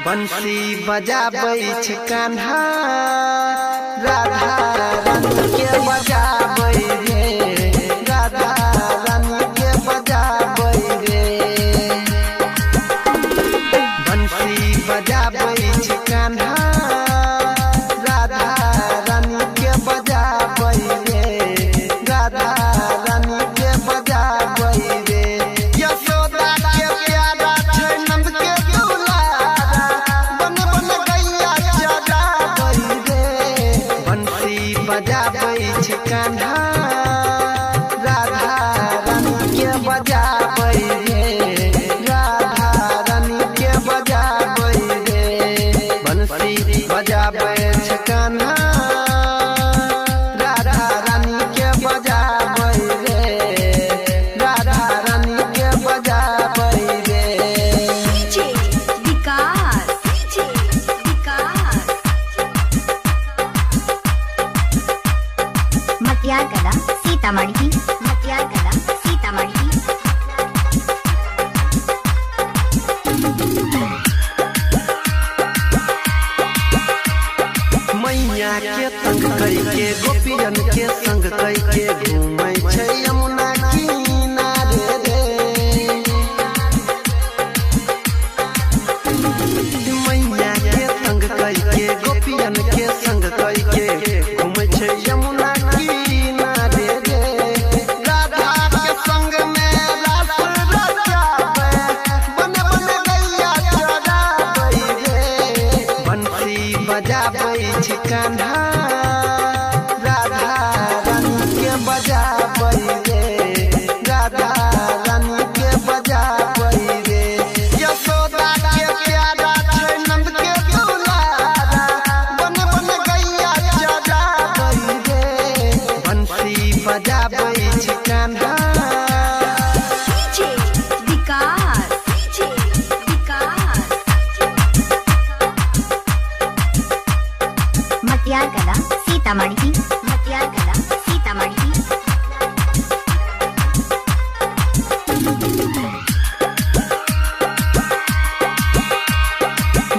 बंसी बजाबै छै कान्हा राधा रानी के बजाबै रे राधा रानी के बजाबै रे बंसी बजाबै छै कान्हा राधा रानी के बजाबै रे राधा रानी के बजाबै रे यशोदा के प्यारा छै नंद के दुलारा बन बन गैया जगाबै रे बंसी बजाबै छै कान्हा राधा रानी के बजाबै रे राधा रानी के बजाबै रे बंसी बजाबै छै कान्हा राधा रानी के बजाबै रे राधा रानी के बजाबै रे मटियार कला सीतामढ़ी मटियार कला सीतामढ़ी मैया के तंग करके गोपियन के संग करके घूमै छै यमुना किनारे रे मैया के तंग करके गोपियन के संग करके घूमै छै यमुना किनारे रे राधा के संग में रास रचाबै बन बन गैया जगाबै रे बंसी बजाबै छै कान्हा राधा रानी के बजाबै रे राधा रानी के बजाबै रे यशोदा के प्यारा छै नंद के दुलारा बन बन गैया जगाबै रे बंसी बजाबै छै कान्हा मटियार कला सीतामढ़ी मटियार कला सीतामढ़ी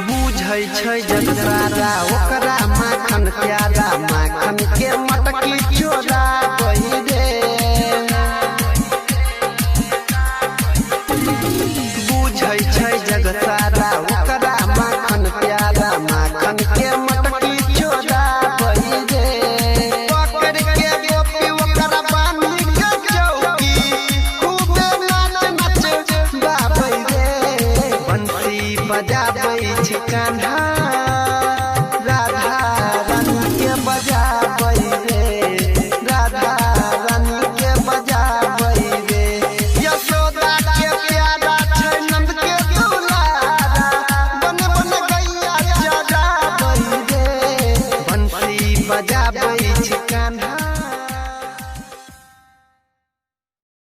बुझै छै जग सारा ओकरा माखन प्यारा माखन के मटकी चोराबै रे बुझै छै जग सारा ओकरा माखन प्यारा माखन के मटकी चोराबै रे पकड़ के गोपी ओकरा बान्हि के चौकी खूबे नाच नाच गाबै रे बंसी बजाबै छै कान्हा